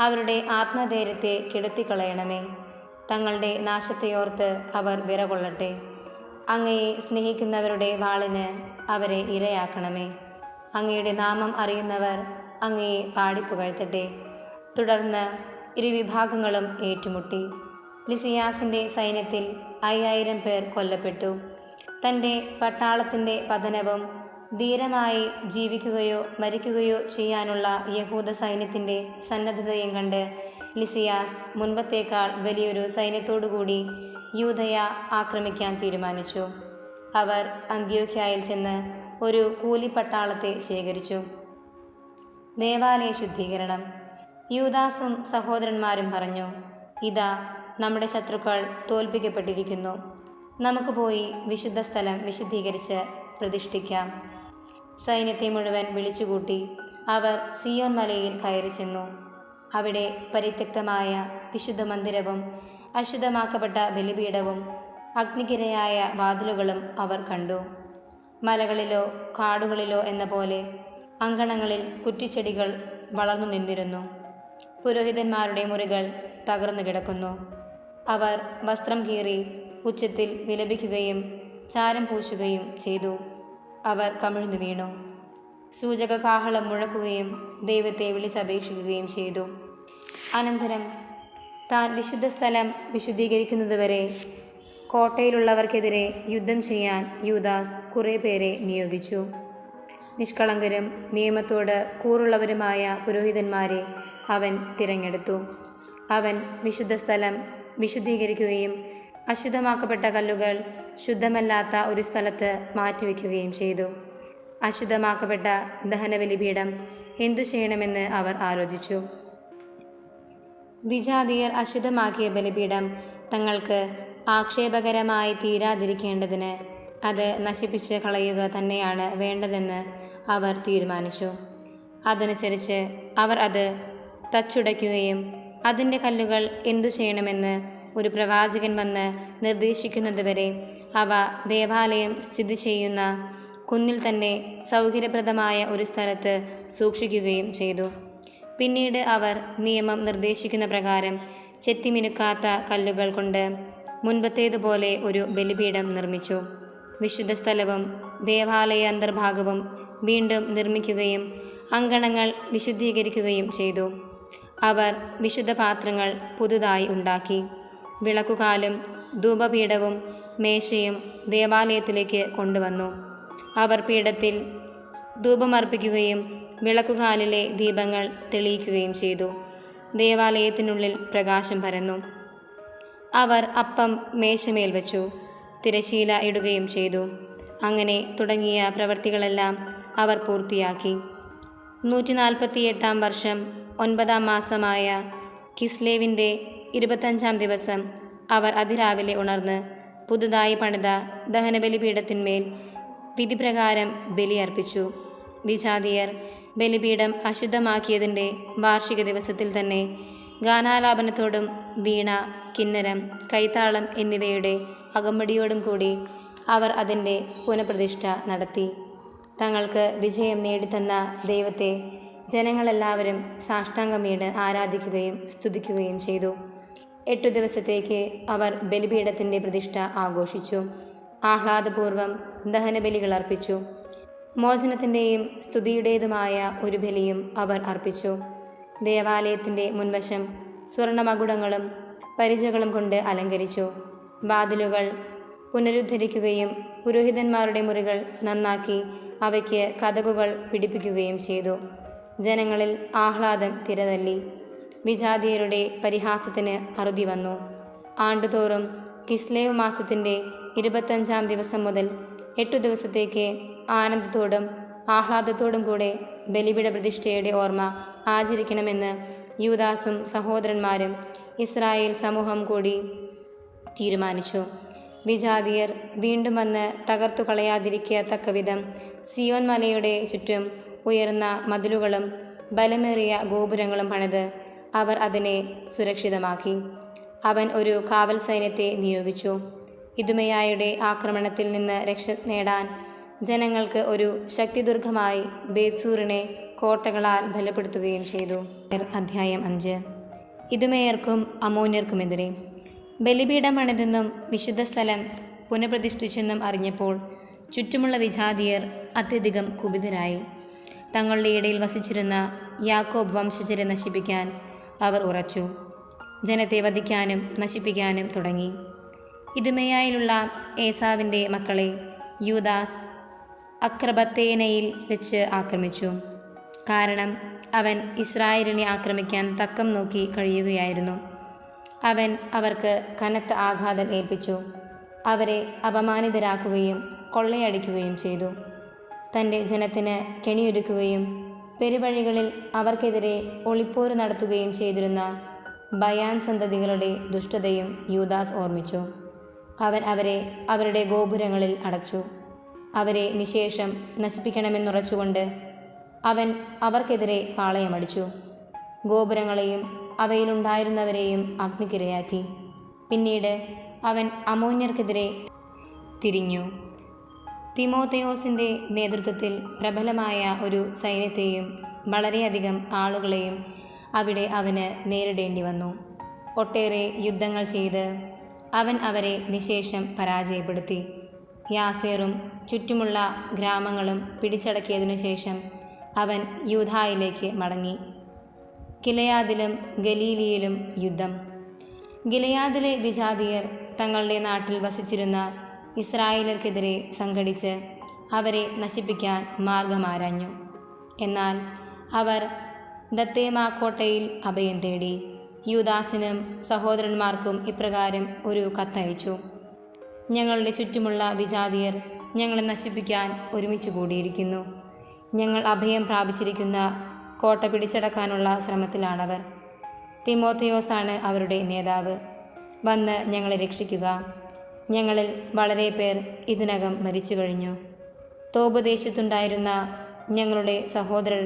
അവരുടെ ആത്മധൈര്യത്തെ കെടുത്തിക്കളയണമേ. തങ്ങളുടെ നാശത്തെയോർത്ത് അവർ വിറകൊള്ളട്ടെ. അങ്ങയെ സ്നേഹിക്കുന്നവരുടെ വാളിന് അവരെ ഇരയാക്കണമേ. അങ്ങയുടെ നാമം അറിയുന്നവർ അങ്ങയെ പാടിപ്പുകഴ്ത്തട്ടെ. തുടർന്ന് ഇരുവിഭാഗങ്ങളും ഏറ്റുമുട്ടി. ലിസിയാസിൻ്റെ സൈന്യത്തിൽ 5000 പേർ കൊല്ലപ്പെട്ടു. തൻ്റെ പട്ടാളത്തിൻ്റെ പതനവും ധീരമായി ജീവിക്കുകയോ മരിക്കുകയോ ചെയ്യാനുള്ള യഹൂദ സൈന്യത്തിൻ്റെ സന്നദ്ധതയും കണ്ട് ലിസിയാസ് മുൻപത്തേക്കാൾ വലിയൊരു സൈന്യത്തോടുകൂടി യൂദയ ആക്രമിക്കാൻ തീരുമാനിച്ചു. അവർ അന്ത്യോക്യായിൽ ചെന്ന് ഒരു കൂലിപ്പട്ടാളത്തെ ശേഖരിച്ചു. ദേവാലയ ശുദ്ധീകരണം. യൂദാസും സഹോദരന്മാരും പറഞ്ഞു, ഇതാ നമ്മുടെ ശത്രുക്കൾ തോൽപ്പിക്കപ്പെട്ടിരിക്കുന്നു. നമുക്ക് പോയി വിശുദ്ധ സ്ഥലം വിശുദ്ധീകരിച്ച് പ്രതിഷ്ഠിക്കാം. സൈന്യത്തെ മുഴുവൻ വിളിച്ചുകൂട്ടി അവർ സിയോൻ മലയിൽ കയറി ചെന്നു. അവിടെ പരിത്യക്തമായ വിശുദ്ധ മന്ദിരവും അശുദ്ധമാക്കപ്പെട്ട ബലിപീഠവും അഗ്നികിരയായ വാതിലുകളും അവർ കണ്ടു. മലകളിലോ കാടുകളിലോ എന്ന പോലെ അങ്കണങ്ങളിൽ കുറ്റിച്ചെടികൾ വളർന്നു നിന്നിരുന്നു. പുരോഹിതന്മാരുടെ മുറികൾ തകർന്നു കിടക്കുന്നു. അവർ വസ്ത്രം കീറി ഉച്ചത്തിൽ വിലപിക്കുകയും ചാരം പൂശുകയും ചെയ്തു. അവർ കമിഴ്ന്നു വീണു. സൂചക കാഹളം മുഴക്കുകയും ദൈവത്തെ വിളിച്ചപേക്ഷിക്കുകയും ചെയ്തു. അനന്തരം താൻ വിശുദ്ധ സ്ഥലം വിശുദ്ധീകരിക്കുന്നതുവരെ കോട്ടയിലുള്ളവർക്കെതിരെ യുദ്ധം ചെയ്യാൻ യൂദാസ് കുറേ പേരെ നിയോഗിച്ചു. നിഷ്കളങ്കരും നിയമത്തോട് കൂറുള്ളവരുമായ പുരോഹിതന്മാരെ അവൻ തിരഞ്ഞെടുത്തു. അവൻ വിശുദ്ധ സ്ഥലം വിശുദ്ധീകരിക്കുകയും അശുദ്ധമാക്കപ്പെട്ട കല്ലുകൾ ശുദ്ധമല്ലാത്ത ഒരു സ്ഥലത്ത് മാറ്റിവെക്കുകയും ചെയ്തു. അശുദ്ധമാക്കപ്പെട്ട ദഹനബലിപീഠം എന്തു ചെയ്യണമെന്ന് അവർ ആലോചിച്ചു. വിജാതിയർ അശുദ്ധമാക്കിയ ബലിപീഠം തങ്ങൾക്ക് ആക്ഷേപകരമായി തീരാതിരിക്കേണ്ടതിന് അത് നശിപ്പിച്ച് കളയുക തന്നെയാണ് വേണ്ടതെന്ന് അവർ തീരുമാനിച്ചു. അതനുസരിച്ച് അവർ അത് തച്ചുടയ്ക്കുകയും അതിൻ്റെ കല്ലുകൾ എന്തു ചെയ്യണമെന്ന് ഒരു പ്രവാചകൻ വന്ന് നിർദ്ദേശിക്കുന്നതുവരെ അവ ദേവാലയം സ്ഥിതി ചെയ്യുന്ന കുന്നിൽ തന്നെ സൗകര്യപ്രദമായ ഒരു സ്ഥലത്ത് സൂക്ഷിക്കുകയും ചെയ്തു. പിന്നീട് അവർ നിയമം നിർദ്ദേശിക്കുന്ന പ്രകാരം ചെത്തിമിനുക്കാത്ത കല്ലുകൾ കൊണ്ട് മുൻപത്തേതുപോലെ ഒരു ബലിപീഠം നിർമ്മിച്ചു. വിശുദ്ധ സ്ഥലവും ദേവാലയ അന്തർഭാഗവും വീണ്ടും നിർമ്മിക്കുകയും അങ്കണങ്ങൾ വിശുദ്ധീകരിക്കുകയും ചെയ്തു. അവർ വിശുദ്ധ പാത്രങ്ങൾ പുതുതായി ഉണ്ടാക്കി. വിളക്കുകാലും ധൂപപീഠവും മേശയും ദേവാലയത്തിലേക്ക് കൊണ്ടുവന്നു. അവർ പീഠത്തിൽ ധൂപമർപ്പിക്കുകയും വിളക്കുകാലിലെ ദീപങ്ങൾ തെളിയിക്കുകയും ചെയ്തു. ദേവാലയത്തിനുള്ളിൽ പ്രകാശം പരന്നു. അവർ അപ്പം മേശമേൽ വച്ചു, തിരശീല ഇടുകയും ചെയ്തു. അങ്ങനെ തുടങ്ങിയ പ്രവൃത്തികളെല്ലാം അവർ പൂർത്തിയാക്കി. 148 വർഷം 9 മാസമായ കിസ്ലേവിൻ്റെ 25 ദിവസം അവർ അതിരാവിലെ ഉണർന്ന് പുതുതായി പണിത ദഹനബലിപീഠത്തിന്മേൽ വിധിപ്രകാരം ബലിയർപ്പിച്ചു. വിജാതിയർ ബലിപീഠം അശുദ്ധമാക്കിയതിൻ്റെ വാർഷിക ദിവസത്തിൽ തന്നെ ഗാനാലാപനത്തോടും വീണ, കിന്നരം, കൈത്താളം എന്നിവയുടെ അകമ്പടിയോടും കൂടി അവർ അതിൻ്റെ പുനഃപ്രതിഷ്ഠ നടത്തി. തങ്ങൾക്ക് വിജയം നേടിത്തന്ന ദൈവത്തെ ജനങ്ങളെല്ലാവരും സാഷ്ടാംഗം വീണ് ആരാധിക്കുകയും സ്തുതിക്കുകയും ചെയ്തു. 8 ദിവസത്തേക്ക് അവർ ബലിപീഠത്തിൻ്റെ പ്രതിഷ്ഠ ആഘോഷിച്ചു. ആഹ്ലാദപൂർവ്വം ദഹനബലികൾ അർപ്പിച്ചു. മോചനത്തിൻ്റെയും സ്തുതിയുടേതുമായ ഒരു ബലിയും അവർ അർപ്പിച്ചു. ദേവാലയത്തിൻ്റെ മുൻവശം സ്വർണ്ണമകുടങ്ങളും പരിചകളും കൊണ്ട് അലങ്കരിച്ചു. വാതിലുകൾ പുനരുദ്ധരിക്കുകയും പുരോഹിതന്മാരുടെ മുറികൾ നന്നാക്കി അവയ്ക്ക് കതകുകൾ പിടിപ്പിക്കുകയും ചെയ്തു. ജനങ്ങളിൽ ആഹ്ലാദം തിരതല്ലി. വിജാതിയരുടെ പരിഹാസത്തിന് അറുതി വന്നു. ആണ്ടുതോറും കിസ്ലേവ് മാസത്തിൻ്റെ 25 ദിവസം മുതൽ 8 ദിവസത്തേക്ക് ആനന്ദത്തോടും ആഹ്ലാദത്തോടും കൂടെ ബലിപീഠ പ്രതിഷ്ഠയുടെ ഓർമ്മ ആചരിക്കണമെന്ന് യൂദാസും സഹോദരന്മാരും ഇസ്രായേൽ സമൂഹം കൂടി തീരുമാനിച്ചു. വിജാതിയർ വീണ്ടും വന്ന് തകർത്തു കളയാതിരിക്കത്തക്ക വിധം സിയോൻ മലയുടെ ചുറ്റും ഉയർന്ന മതിലുകളും ബലമേറിയ ഗോപുരങ്ങളും പണിത് അവർ അതിനെ സുരക്ഷിതമാക്കി. അവൻ ഒരു കാവൽ സൈന്യത്തെ നിയോഗിച്ചു. ഇദുമയായുടെ ആക്രമണത്തിൽ നിന്ന് രക്ഷ നേടാൻ ജനങ്ങൾക്ക് ഒരു ശക്തിദുർഗമായി ബേത്സൂറിനെ കോട്ടകളാൽ ബലപ്പെടുത്തുകയും ചെയ്തു. അധ്യായം 5. ഇദുമേയർക്കും അമ്മോന്യർക്കുമെതിരെ. ബലിപീഠം പണിതെന്നും വിശുദ്ധ സ്ഥലം പുനഃപ്രതിഷ്ഠിച്ചെന്നും അറിഞ്ഞപ്പോൾ ചുറ്റുമുള്ള വിജാതിയർ അത്യധികം കുപിതരായി. തങ്ങളുടെ ഇടയിൽ വസിച്ചിരുന്ന യാക്കോബ് വംശജരെ നശിപ്പിക്കാൻ അവർ ഉറച്ചു. ജനത്തെ വധിക്കാനും നശിപ്പിക്കാനും തുടങ്ങി. ഇദുമേയയിലുള്ള ഏസാവിൻ്റെ മക്കളെ യൂദാസ് അക്രബത്തേനയിൽ വെച്ച് ആക്രമിച്ചു. കാരണം അവൻ ഇസ്രായേലിനെ ആക്രമിക്കാൻ തക്കം നോക്കി കഴിയുകയായിരുന്നു. അവൻ അവർക്ക് കനത്ത ആഘാതം ഏൽപ്പിച്ചു. അവരെ അപമാനിതരാക്കുകയും കൊള്ളയടിക്കുകയും ചെയ്തു. തൻ്റെ ജനത്തിന് കെണിയൊരുക്കുകയും പെരുവഴികളിൽ അവർക്കെതിരെ ഒളിപ്പോര് നടത്തുകയും ചെയ്തിരുന്ന ബയാൻ സന്തതികളുടെ ദുഷ്ടതയും യൂദാസ് ഓർമ്മിച്ചു. അവൻ അവരെ അവരുടെ ഗോപുരങ്ങളിൽ അടച്ചു. അവരെ നിശേഷം നശിപ്പിക്കണമെന്നുറച്ചുകൊണ്ട് അവൻ അവർക്കെതിരെ പാളയമടിച്ചു. ഗോപുരങ്ങളെയും അവയിലുണ്ടായിരുന്നവരെയും അഗ്നിക്കിരയാക്കി. പിന്നീട് അവൻ അമ്മോന്യർക്കെതിരെ തിരിഞ്ഞു. തിമോഥെയോസിൻ്റെ നേതൃത്വത്തിൽ പ്രബലമായ ഒരു സൈന്യത്തെയും വളരെയധികം ആളുകളെയും അവിടെ അവന് നേരിടേണ്ടി വന്നു. ഒട്ടേറെ യുദ്ധങ്ങൾ ചെയ്ത് അവൻ അവരെ നിശേഷം പരാജയപ്പെടുത്തി. യാസേറും ചുറ്റുമുള്ള ഗ്രാമങ്ങളും പിടിച്ചടക്കിയതിനു ശേഷം അവൻ യൂദായിലേക്ക് മടങ്ങി. ഗിലെയാദിലും ഗലീലിയിലും യുദ്ധം. ഗിലെയാദിലെ വിജാതിയർ തങ്ങളുടെ നാട്ടിൽ വസിച്ചിരുന്ന ഇസ്രായേലർക്കെതിരെ സംഘടിച്ച് അവരെ നശിപ്പിക്കാൻ മാർഗമാരാഞ്ഞു. എന്നാൽ അവർ ദത്തേമാ കോട്ടയിൽ അഭയം തേടി. യൂദാസിനും സഹോദരന്മാർക്കും ഇപ്രകാരം ഒരു കത്തയച്ചു: ഞങ്ങളുടെ ചുറ്റുമുള്ള വിജാതിയർ ഞങ്ങളെ നശിപ്പിക്കാൻ ഒരുമിച്ച് കൂടിയിരിക്കുന്നു. ഞങ്ങൾ അഭയം പ്രാപിച്ചിരിക്കുന്ന കോട്ട പിടിച്ചടക്കാനുള്ള ശ്രമത്തിലാണവർ. തിമോഥെയോസാണ് അവരുടെ നേതാവ്. വന്ന് ഞങ്ങളെ രക്ഷിക്കുക. ഞങ്ങളിൽ വളരെ പേർ ഇതിനകം മരിച്ചു കഴിഞ്ഞു. തോബ് ദേശത്തുണ്ടായിരുന്ന ഞങ്ങളുടെ സഹോദരർ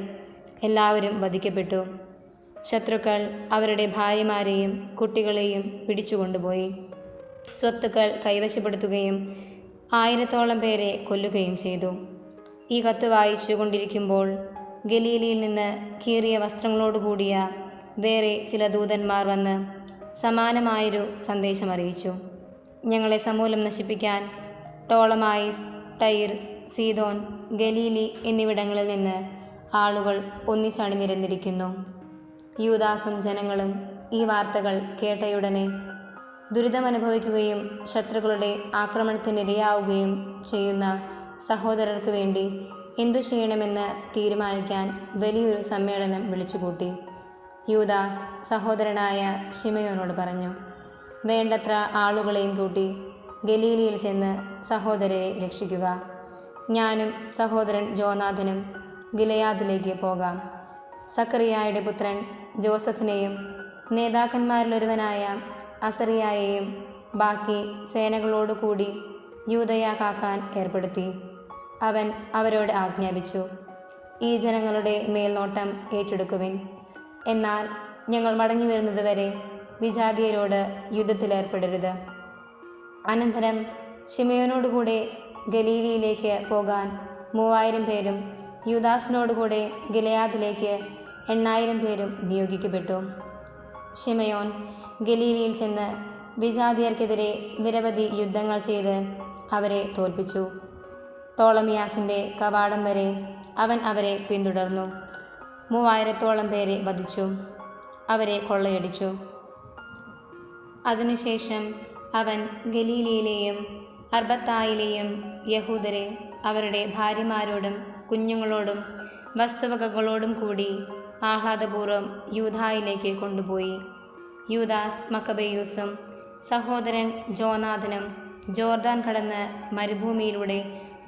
എല്ലാവരും വധിക്കപ്പെട്ടു. ശത്രുക്കൾ അവരുടെ ഭാര്യമാരെയും കുട്ടികളെയും പിടിച്ചുകൊണ്ടുപോയി. സ്വത്തുക്കൾ കൈവശപ്പെടുത്തുകയും 1000-ഓളം പേരെ കൊല്ലുകയും ചെയ്തു. ഈ കത്ത് വായിച്ചു കൊണ്ടിരിക്കുമ്പോൾ ഗലീലിയിൽ നിന്ന് കീറിയ വസ്ത്രങ്ങളോടുകൂടിയ വേറെ ചില ദൂതന്മാർ വന്ന് സമാനമായൊരു സന്ദേശമറിയിച്ചു. ഞങ്ങളെ സമൂലം നശിപ്പിക്കാൻ ടോളമായിസ്, ടൈർ, സീദോൻ, ഗലീലി എന്നിവിടങ്ങളിൽ നിന്ന് ആളുകൾ ഒന്നിച്ചണിനിരന്നിരിക്കുന്നു. യൂദാസും ജനങ്ങളും ഈ വാർത്തകൾ കേട്ടയുടനെ ദുരിതമനുഭവിക്കുകയും ശത്രുക്കളുടെ ആക്രമണത്തിനിരയാവുകയും ചെയ്യുന്ന സഹോദരർക്ക് വേണ്ടി എന്തു ചെയ്യണമെന്ന് തീരുമാനിക്കാൻ വലിയൊരു സമ്മേളനം വിളിച്ചുകൂട്ടി. യൂദാസ് സഹോദരനായ ശിമയോനോട് പറഞ്ഞു: വേണ്ടത്ര ആളുകളെയും കൂട്ടി ഗലീലിയിൽ ചെന്ന് സഹോദരരെ രക്ഷിക്കുക. ഞാനും സഹോദരൻ ജോനാഥനും ഗിലെയാദിലേക്ക് പോകാം. സക്കറിയായുടെ പുത്രൻ ജോസഫിനെയും നേതാക്കന്മാരിലൊരുവനായ അസറിയായെയും ബാക്കി സേനകളോടുകൂടി യൂദയ കാക്കാൻ ഏർപ്പെടുത്തി. അവൻ അവരോട് ആജ്ഞാപിച്ചു: ഈ ജനങ്ങളുടെ മേൽനോട്ടം ഏറ്റെടുക്കുവിൻ. എന്നാൽ ഞങ്ങൾ മടങ്ങി വരുന്നതുവരെ വിജാതിയരോട് യുദ്ധത്തിലേർപ്പെടരുത്. അനന്തരം ശിമയോനോടുകൂടെ ഗലീലിയിലേക്ക് പോകാൻ 3000 പേരും യൂദാസിനോടുകൂടെ ഗിലെയാദിലേക്ക് 8000 പേരും നിയോഗിക്കപ്പെട്ടു. ശിമയോൻ ഗലീലിയിൽ ചെന്ന് വിജാതിയർക്കെതിരെ നിരവധി യുദ്ധങ്ങൾ ചെയ്ത് അവരെ തോൽപ്പിച്ചു. ടോളമിയാസിൻ്റെ കവാടം വരെ അവൻ അവരെ പിന്തുടർന്നു. 3000-ഓളം പേരെ വധിച്ചു. അവരെ കൊള്ളയടിച്ചു. അതിനുശേഷം അവൻ ഗലീലിയിലെയും അർബത്തായിലെയും യഹൂദരെ അവരുടെ ഭാര്യമാരോടും കുഞ്ഞുങ്ങളോടും വസ്തുവകകളോടും കൂടി ആഹ്ലാദപൂർവ്വം യൂദായിലേക്ക് കൊണ്ടുപോയി. യൂദാസ് മക്കബെയൂസും സഹോദരൻ ജോനാഥനും ജോർദാൻ കടന്ന് മരുഭൂമിയിലൂടെ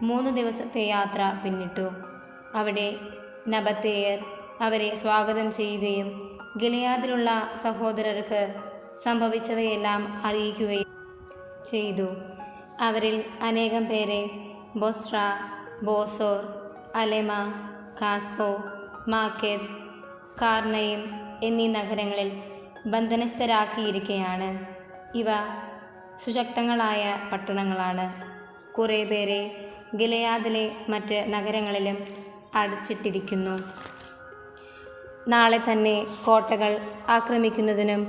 3 ദിവസത്തെ യാത്ര പിന്നിട്ടു. അവിടെ നബത്തേയർ അവരെ സ്വാഗതം ചെയ്യുകയും ഗിലെയാദിലുള്ള സഹോദരർക്ക് സംഭവിച്ചവയെല്ലാം അറിയിക്കുകയും ചെയ്തു. അവരിൽ അനേകം പേരെ ബൊസ്ര, ബോസോർ, അലെമ, കാസ്ഫോ, മാക്കേദ്, കാർണയും എന്നീ നഗരങ്ങളിൽ ബന്ധനസ്ഥരാക്കിയിരിക്കുകയാണ്. ഇവ സുശക്തങ്ങളായ പട്ടണങ്ങളാണ്. കുറേ പേരെ ഗിലെയാദിലെ മറ്റ് നഗരങ്ങളിലും അടച്ചിട്ടിരിക്കുന്നു. നാളെ തന്നെ കോട്ടകൾ ആക്രമിക്കുന്നതിനും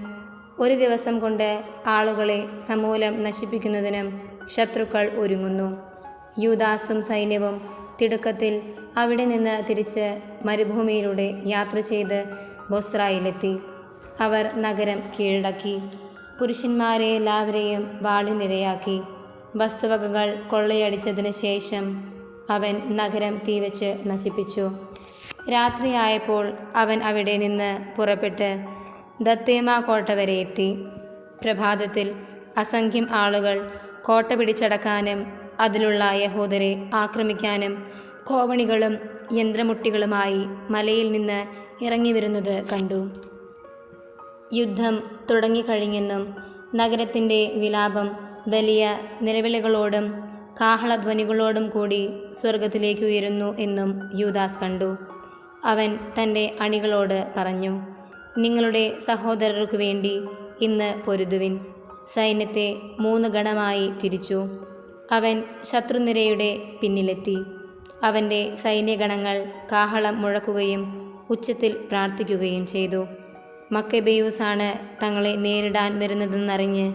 ഒരു ദിവസം കൊണ്ട് ആളുകളെ സമൂലം നശിപ്പിക്കുന്നതിനും ശത്രുക്കൾ ഒരുങ്ങുന്നു. യൂദാസും സൈന്യവും തിടുക്കത്തിൽ അവിടെ നിന്ന് തിരിച്ച് മരുഭൂമിയിലൂടെ യാത്ര ചെയ്ത് ബൊസ്രയിലെത്തി. അവർ നഗരം കീഴടക്കി. പുരുഷന്മാരെ എല്ലാവരെയും വാളിനിരയാക്കി. വസ്തുവകകൾ കൊള്ളയടിച്ചതിന് ശേഷം അവൻ നഗരം തീവച്ച് നശിപ്പിച്ചു. രാത്രിയായപ്പോൾ അവൻ അവിടെ നിന്ന് പുറപ്പെട്ട് ദത്തേമ കോട്ട വരെ എത്തി. പ്രഭാതത്തിൽ അസംഖ്യം ആളുകൾ കോട്ട പിടിച്ചടക്കാനും അതിലുള്ള യഹൂദരെ ആക്രമിക്കാനും കോവണികളും യന്ത്രമുട്ടികളുമായി മലയിൽ നിന്ന് ഇറങ്ങി വരുന്നത് കണ്ടു. യുദ്ധം തുടങ്ങിക്കഴിഞ്ഞെന്നും നഗരത്തിൻ്റെ വിലാപം വലിയ നിലവിളികളോടും കാഹളധ്വനികളോടും കൂടി സ്വർഗത്തിലേക്ക് ഉയരുന്നു എന്നും യൂദാസ് കണ്ടു. അവൻ തൻ്റെ അണികളോട് പറഞ്ഞു, നിങ്ങളുടെ സഹോദരർക്കു വേണ്ടി ഇന്ന് പൊരുതുവിൻ. സൈന്യത്തെ 3 ഗണമായി തിരിച്ചു. അവൻ ശത്രുനിരയുടെ പിന്നിലെത്തി. അവൻ്റെ സൈന്യഗണങ്ങൾ കാഹളം മുഴക്കുകയും ഉച്ചത്തിൽ പ്രാർത്ഥിക്കുകയും ചെയ്തു. മക്കബെയൂസാണ് തങ്ങളെ നേരിടാൻ വരുന്നതെന്നറിഞ്ഞ്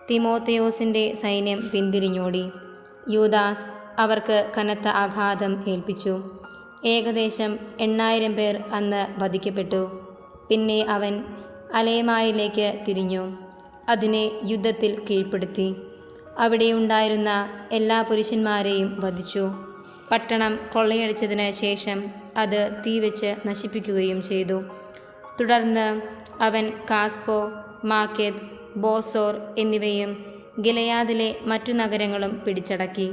തിമോത്തേയോസിൻ്റെ സൈന്യം പിന്തിരിഞ്ഞോടി. യൂദാസ് അവർക്ക് കനത്ത ആഘാതം ഏൽപ്പിച്ചു. ഏകദേശം 8000 പേർ അന്ന് വധിക്കപ്പെട്ടു. പിന്നെ അവൻ അലേമായിലേക്ക് തിരിഞ്ഞു. അതിനെ യുദ്ധത്തിൽ കീഴ്പ്പെടുത്തി. അവിടെയുണ്ടായിരുന്ന എല്ലാ പുരുഷന്മാരെയും വധിച്ചു. പട്ടണം കൊള്ളയടിച്ചതിന് ശേഷം അത് തീവച്ച് നശിപ്പിക്കുകയും ചെയ്തു. തുടർന്ന് അവൻ കാസ്ഫോ, മാക്കേദ്, ബോസോർ എന്നിവയും ഗിലെയാദിലെ മറ്റു നഗരങ്ങളും പിടിച്ചടക്കി.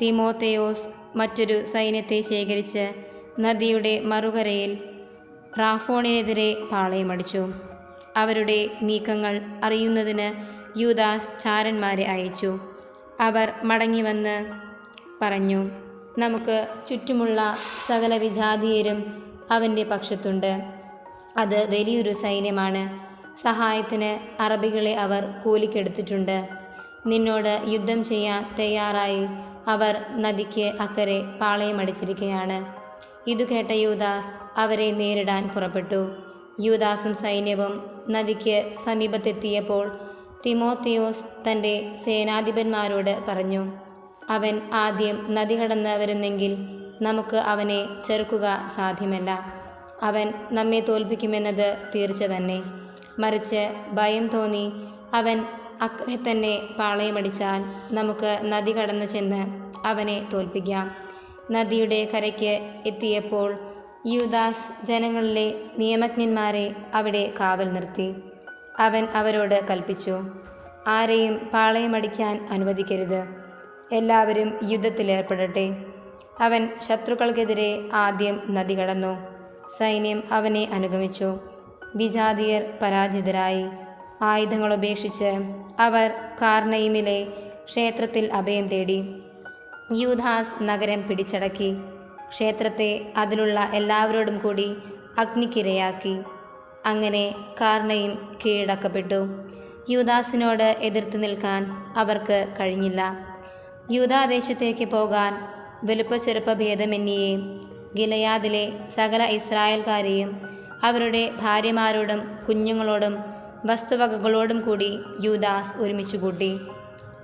തിമോത്തേയോസ് മറ്റൊരു സൈന്യത്തെ ശേഖരിച്ച് നദിയുടെ മറുകരയിൽ റാഫോണിനെതിരെ പാളയമടിച്ചു. അവരുടെ നീക്കങ്ങൾ അറിയുന്നതിന് യൂദാസ് ചാരന്മാരെ അയച്ചു. അവർ മടങ്ങിവന്ന് പറഞ്ഞു, നമുക്ക് ചുറ്റുമുള്ള സകല വിജാതീയരും അവൻ്റെ പക്ഷത്തുണ്ട്. അത് വലിയൊരു സൈന്യമാണ്. സഹായത്തിന് അറബികളെ അവർ കൂലിക്കെടുത്തിട്ടുണ്ട്. നിന്നോട് യുദ്ധം ചെയ്യാൻ തയ്യാറായി അവർ നദിക്ക് അക്കരെ പാളയമടിച്ചിരിക്കുകയാണ്. ഇതു കേട്ട യൂദാസ് അവരെ നേരിടാൻ പുറപ്പെട്ടു. യൂദാസും സൈന്യവും നദിക്ക് സമീപത്തെത്തിയപ്പോൾ തിമോത്തേയോസ് തൻ്റെ സേനാധിപന്മാരോട് പറഞ്ഞു, അവൻ ആദ്യം നദി കടന്ന് വരുന്നെങ്കിൽ നമുക്ക് അവനെ ചെറുക്കുക സാധ്യമല്ല. അവൻ നമ്മെ തോൽപ്പിക്കുമെന്നത് തീർച്ച തന്നെ. മറിച്ച് ഭയം തോന്നി അവൻ അക്കരെ തന്നെ പാളയമടിച്ചാൽ നമുക്ക് നദി കടന്നു ചെന്ന് അവനെ തോൽപ്പിക്കാം. നദിയുടെ കരയ്ക്ക് എത്തിയപ്പോൾ യൂദാസ് ജനങ്ങളിലെ നിയമജ്ഞന്മാരെ അവിടെ കാവൽ നിർത്തി. അവൻ അവരോട് കൽപ്പിച്ചു, ആരെയും പാളയമടിക്കാൻ അനുവദിക്കരുത്. എല്ലാവരും യുദ്ധത്തിലേർപ്പെടട്ടെ. അവൻ ശത്രുക്കൾക്കെതിരെ ആദ്യം നദി കടന്നു. സൈന്യം അവനെ അനുഗമിച്ചു. വിജാതീയർ പരാജിതരായി. ആയുധങ്ങൾ ഉപേക്ഷിച്ച് അവർ കാർണയിമിലെ ക്ഷേത്രത്തിൽ അഭയം തേടി. യൂദാസ് നഗരം പിടിച്ചടക്കി. ക്ഷേത്രത്തെ അതിലുള്ള എല്ലാവരോടും കൂടി അഗ്നിക്കിരയാക്കി. അങ്ങനെ കാർണയും കീഴടക്കപ്പെട്ടു. യൂദാസിനോട് എതിർത്ത് നിൽക്കാൻ അവർക്ക് കഴിഞ്ഞില്ല. യൂദാദേശത്തേക്ക് പോകാൻ വലുപ്പച്ചെറുപ്പ ഭേദമന്യേ ഗിലെയാദിലെ സകല ഇസ്രായേൽക്കാരെയും അവരുടെ ഭാര്യമാരോടും കുഞ്ഞുങ്ങളോടും വസ്തുവകകളോടും കൂടി യൂദാസ് ഒരുമിച്ച് കൂട്ടി.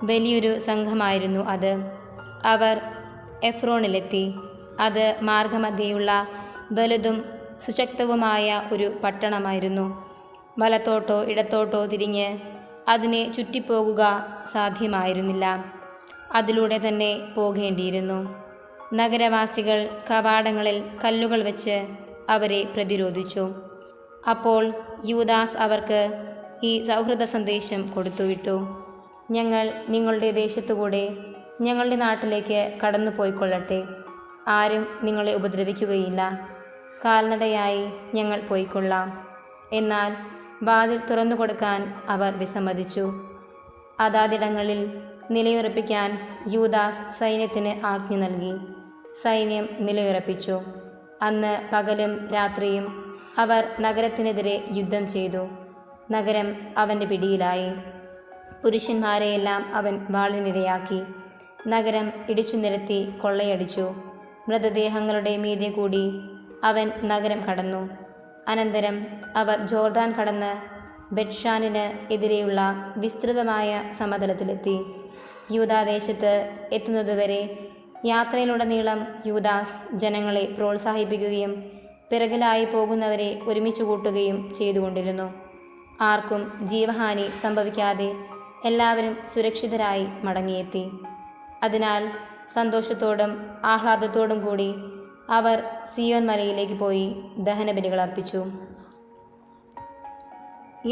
വലിയൊരു സംഘമായിരുന്നു അത്. അവർ എഫ്രോണിലെത്തി. അത് മാർഗമധ്യേയുള്ള വലുതും സുശക്തവുമായ ഒരു പട്ടണമായിരുന്നു. വലത്തോട്ടോ ഇടത്തോട്ടോ തിരിഞ്ഞ് അതിനെ ചുറ്റിപ്പോകുക സാധ്യമായിരുന്നില്ല. അതിലൂടെ തന്നെ പോകേണ്ടിയിരുന്നു. നഗരവാസികൾ കവാടങ്ങളിൽ കല്ലുകൾ വെച്ച് അവരെ പ്രതിരോധിച്ചു. അപ്പോൾ യൂദാസ് അവർക്ക് ഈ സൗഹൃദ സന്ദേശം കൊടുത്തുവിട്ടു, ഞങ്ങൾ നിങ്ങളുടെ ദേശത്തുകൂടെ ഞങ്ങളുടെ നാട്ടിലേക്ക് കടന്നു പോയിക്കൊള്ളട്ടെ. ആരും നിങ്ങളെ ഉപദ്രവിക്കുകയില്ല. കാൽനടയായി ഞങ്ങൾ പോയിക്കൊള്ളാം. എന്നാൽ വാതിൽ തുറന്നു കൊടുക്കാൻ അവർ വിസമ്മതിച്ചു. അതാതിടങ്ങളിൽ നിലയുറപ്പിക്കാൻ യൂദാസ് സൈന്യത്തിന് ആജ്ഞ നൽകി. സൈന്യം നിലയുറപ്പിച്ചു. അന്ന് പകലും രാത്രിയും അവർ നഗരത്തിനെതിരെ യുദ്ധം ചെയ്തു. നഗരം അവൻ്റെ പിടിയിലായി. പുരുഷന്മാരെയെല്ലാം അവൻ വാളിനിരയാക്കി. നഗരം ഇടിച്ചു നിരത്തി കൊള്ളയടിച്ചു. മൃതദേഹങ്ങളുടെ മീതെ കൂടി അവൻ നഗരം കടന്നു. അനന്തരം അവർ ജോർദാൻ കടന്ന് ബെത്ഷാനിന് എതിരെയുള്ള വിസ്തൃതമായ സമതലത്തിലെത്തി. യൂദാദേശത്ത് എത്തുന്നതുവരെ യാത്രയിലുടനീളം യൂദാസ് ജനങ്ങളെ പ്രോത്സാഹിപ്പിക്കുകയും പിറകിലായി പോകുന്നവരെ ഒരുമിച്ച് കൂട്ടുകയും ചെയ്തുകൊണ്ടിരുന്നു. ആർക്കും ജീവഹാനി സംഭവിക്കാതെ എല്ലാവരും സുരക്ഷിതരായി മടങ്ങിയെത്തി. അതിനാൽ സന്തോഷത്തോടും ആഹ്ലാദത്തോടും കൂടി അവർ സിയോൻ മലയിലേക്ക് പോയി ദഹനബലികൾ അർപ്പിച്ചു.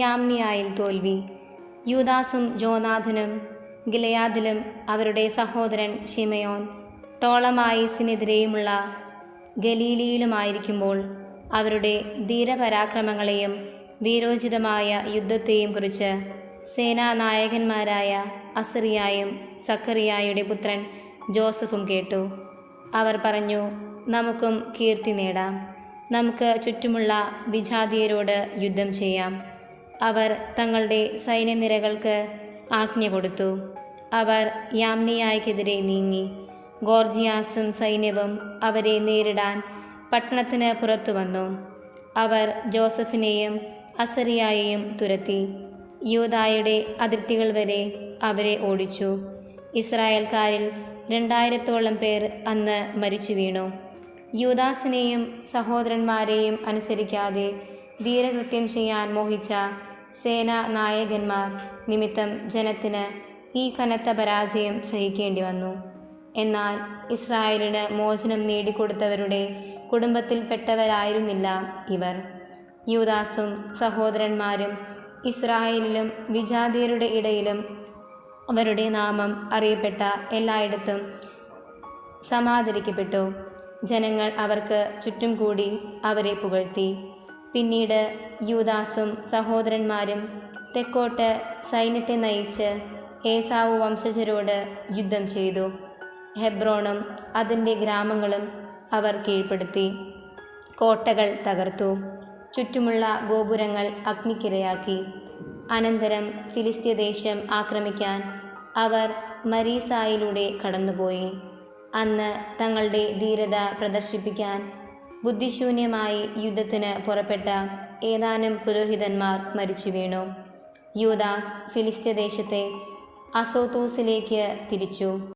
യാമ്നിയായിൽ തോൽവി. യൂദാസും ജോനാഥനും ഗിലെയാദിലും അവരുടെ സഹോദരൻ ശിമയോൻ ടോളമായിസിനെതിരെയുമുള്ള ഗലീലിയിലുമായിരിക്കുമ്പോൾ അവരുടെ ധീരപരാക്രമങ്ങളെയും വീരോചിതമായ യുദ്ധത്തെയും കുറിച്ച് സേനാനായകന്മാരായ അസറിയായും സക്കറിയായുടെ പുത്രൻ ജോസഫും കേട്ടു. അവർ പറഞ്ഞു, നമുക്കും കീർത്തി നേടാം, നമുക്ക് ചുറ്റുമുള്ള വിജാതീയരോട് യുദ്ധം ചെയ്യാം. അവർ തങ്ങളുടെ സൈന്യനിരകൾക്ക് ആജ്ഞ കൊടുത്തു. അവർ യാമ്നിയായ്ക്കെതിരെ നീങ്ങി. ഗോർജിയാസും സൈന്യവും അവരെ നേരിടാൻ പട്ടണത്തിന് പുറത്തു വന്നു. അവർ ജോസഫിനെയും അസറിയായെയും തുരത്തി യൂദായുടെ അതിർത്തികൾ വരെ അവരെ ഓടിച്ചു. ഇസ്രായേൽക്കാരിൽ 2000-ഓളം പേർ അന്ന് മരിച്ചു വീണു. യൂദാസിനെയും സഹോദരന്മാരെയും അനുസരിക്കാതെ ധീരകൃത്യം ചെയ്യാൻ മോഹിച്ച സേനാ നായകന്മാർ നിമിത്തം ജനത്തിന് ഈ കനത്ത പരാജയം സഹിക്കേണ്ടി വന്നു. എന്നാൽ ഇസ്രായേലിന് മോചനം നേടിക്കൊടുത്തവരുടെ കുടുംബത്തിൽപ്പെട്ടവരായിരുന്നില്ല ഇവർ. യൂദാസും സഹോദരന്മാരും ഇസ്രായേലിലും വിജാതീയരുടെ ഇടയിലും അവരുടെ നാമം അറിയപ്പെട്ട എല്ലായിടത്തും സമാദരിക്കപ്പെട്ടു. ജനങ്ങൾ അവർക്ക് ചുറ്റും കൂടി അവരെ പുകഴ്ത്തി. പിന്നീട് യൂദാസും സഹോദരന്മാരും തെക്കോട്ട് സൈന്യത്തെ നയിച്ച് ഏസാവു വംശജരോട് യുദ്ധം ചെയ്തു. ഹെബ്രോണും അതിൻ്റെ ഗ്രാമങ്ങളും അവർ കീഴ്പ്പെടുത്തി. കോട്ടകൾ തകർത്തു. ചുറ്റുമുള്ള ഗോപുരങ്ങൾ അഗ്നിക്കിരയാക്കി. അനന്തരം ഫിലിസ്ത്യദേശം ആക്രമിക്കാൻ അവർ മരീസായിലൂടെ കടന്നുപോയി. അന്ന് തങ്ങളുടെ ധീരത പ്രദർശിപ്പിക്കാൻ ബുദ്ധിശൂന്യമായി യുദ്ധത്തിന് പുറപ്പെട്ട ഏതാനും പുരോഹിതന്മാർ മരിച്ചു വീണു. യൂദാസ് ഫിലിസ്ത്യദേശത്തെ അസോത്തൂസിലേക്ക് തിരിച്ചു.